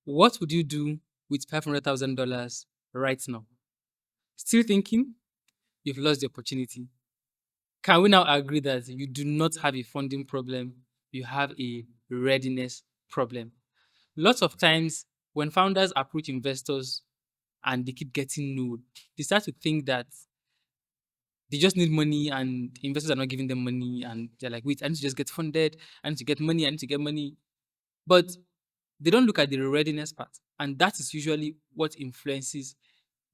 What would you do with $500,000 right now? Still thinking? You've lost the opportunity. Can we now agree that you do not have a funding problem? You have a readiness problem. Lots of times, when founders approach investors and they keep getting no, they start to think that they just need money and investors are not giving them money. And they're like, wait, I need to just get funded. I need to get money. I need to get money. But they don't look at the readiness part. And that is usually what influences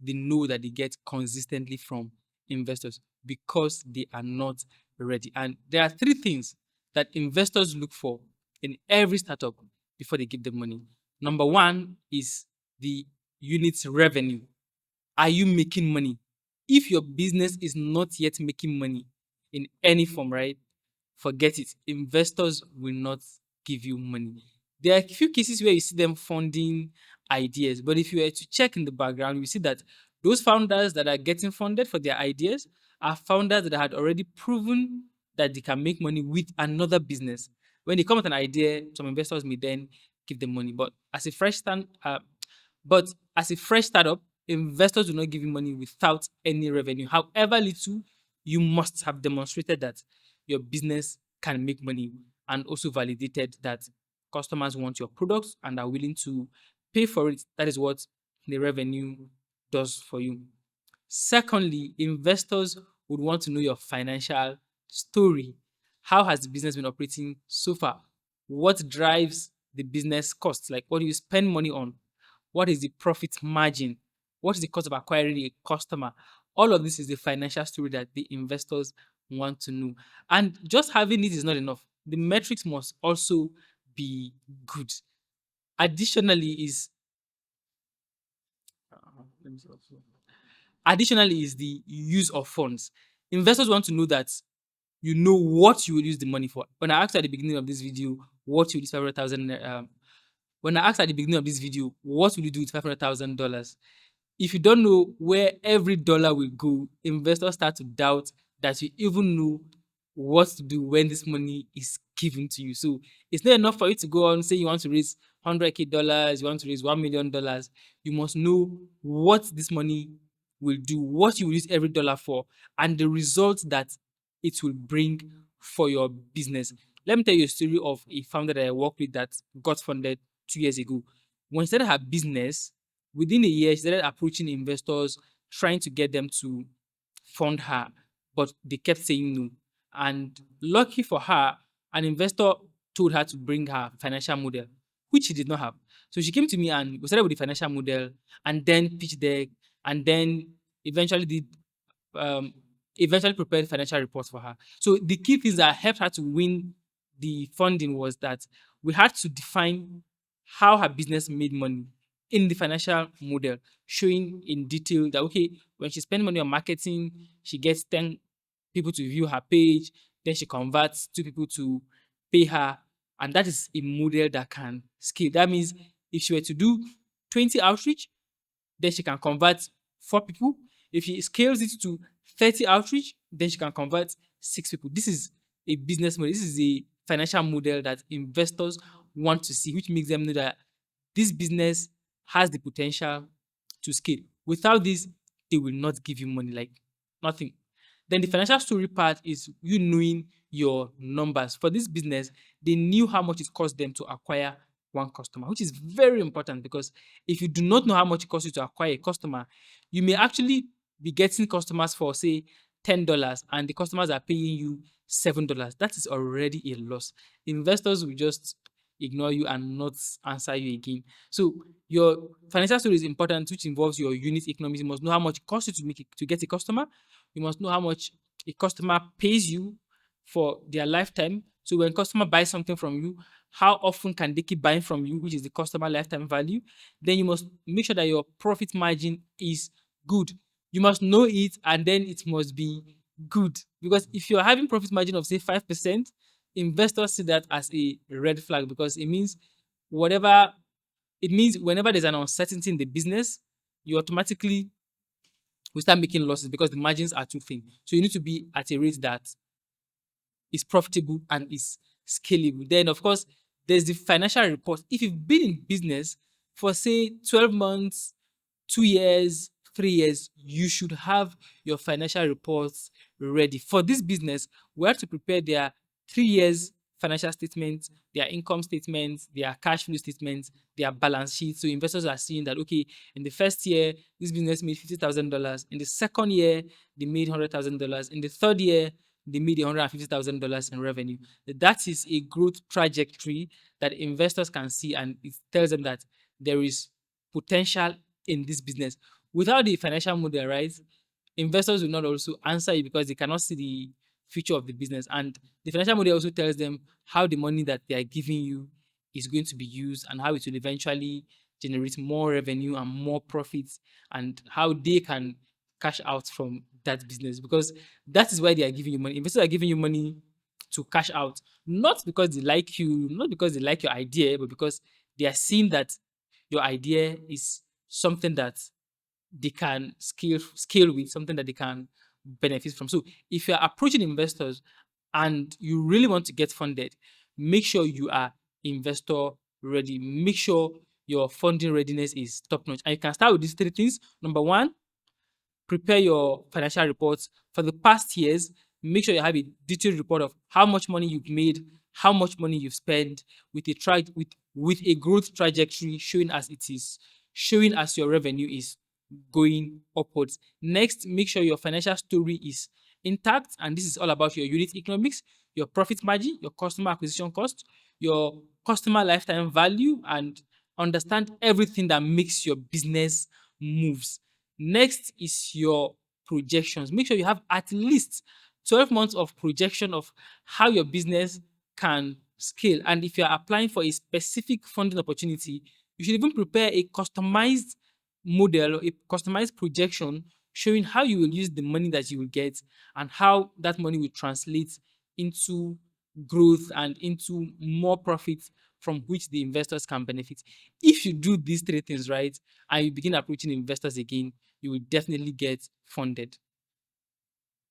the no that they get consistently from investors because they are not ready. And there are three things that investors look for in every startup before they give them money. Number one is the unit's revenue. Are you making money? If your business is not yet making money in any form, right? Forget it. Investors will not give you money. There are a few cases where you see them funding ideas, but if you were to check in the background, you see that those founders that are getting funded for their ideas are founders that had already proven that they can make money with another business. When they come with an idea, some investors may then give them money. But as a fresh startup, investors will not give you money without any revenue. However little, you must have demonstrated that your business can make money and also validated that customers want your products and are willing to pay for it. That is what the revenue does for you. Secondly, investors would want to know your financial story. How has the business been operating so far? What drives the business costs? Like, what do you spend money on? What is the profit margin? What is the cost of acquiring a customer? All of this is the financial story that the investors want to know. And just having it is not enough. The metrics must also be good. Additionally, is let me see also. Additionally is the use of funds. Investors want to know that you know what you will use the money for. When I asked at the beginning of this video, what you use 500,000 when I asked at the beginning of this video, what will you do with $500,000? If you don't know where every dollar will go, investors start to doubt that you even know what to do when this money is given to you. So it's not enough for you to go on, say you want to raise $100K, you want to raise $1 million. You must know what this money will do, what you will use every dollar for, and the results that it will bring for your business. Let me tell you a story of a founder that I worked with that got funded 2 years ago. When she started her business, within a year, she started approaching investors, trying to get them to fund her, but they kept saying no. And lucky for her, an investor told her to bring her financial model, which she did not have. So she came to me and we started with the financial model and then pitch deck and then eventually did um, eventually prepared financial reports for her. So the key things that helped her to win the funding was that we had to define how her business made money in the financial model, showing in detail that okay, when she spends money on marketing, she gets 10 people to view her page, then she converts 2 people to pay her, and that is a model that can scale. That means if she were to do 20 outreach, then she can convert 4 people. If she scales it to 30 outreach, then she can convert 6 people. This is a business model. This is a financial model that investors want to see, which makes them know that this business has the potential to scale. Without this, they will not give you money, like nothing. Then the financial story part is you knowing your numbers. For this business, they knew how much it cost them to acquire one customer, which is very important because if you do not know how much it costs you to acquire a customer, you may actually be getting customers for say $10 and the customers are paying you $7. That is already a loss. Investors will just ignore you and not answer you again. So your financial story is important, which involves your unit economics. You must know how much it costs you to make it, to get a customer. You must know how much a customer pays you for their lifetime. So when customer buys something from you, how often can they keep buying from you, which is the customer lifetime value. Then you must make sure that your profit margin is good. You must know it and then it must be good. Because if you're having profit margin of say 5%, investors see that as a red flag because whatever it means whenever there's an uncertainty in the business, you automatically will start making losses because the margins are too thin. So you need to be at a rate that is profitable and is scalable. Then, of course, there's the financial report. If you've been in business, For say 12 months, 2 years, 3 years, you should have your financial reports ready. For this business, we have to prepare their 3 years financial statements, their income statements, their cash flow statements, their balance sheets. So investors are seeing that, okay, in the first year, this business made $50,000. In the second year, they made $100,000. In the third year, they made $150,000 in revenue. That is a growth trajectory that investors can see, and it tells them that there is potential in this business. Without the financial model, right, investors will not also answer you because they cannot see the future of the business. And the financial model also tells them how the money that they are giving you is going to be used and how it will eventually generate more revenue and more profits, and how they can cash out from that business, because that is why they are giving you money. Investors are giving you money to cash out, not because they like you, not because they like your idea, but because they are seeing that your idea is something that they can scale with, something that they can benefit from. So if you're approaching investors and you really want to get funded, make sure you are investor ready. Make sure your funding readiness is top notch. And you can start with these three things. Number one, prepare your financial reports for the past years. Make sure you have a detailed report of how much money you've made, how much money you've spent, with a with a growth trajectory showing as it is, showing as your revenue is going upwards. Next, make sure your financial story is intact, and this is all about your unit economics, your profit margin, your customer acquisition cost, your customer lifetime value, and understand everything that makes your business moves. Next is your projections. Make sure you have at least 12 months of projection of how your business can scale. And if you're applying for a specific funding opportunity, you should even prepare a customized model, a customized projection showing how you will use the money that you will get and how that money will translate into growth and into more profits from which the investors can benefit. If you do these three things right and you begin approaching investors again, you will definitely get funded.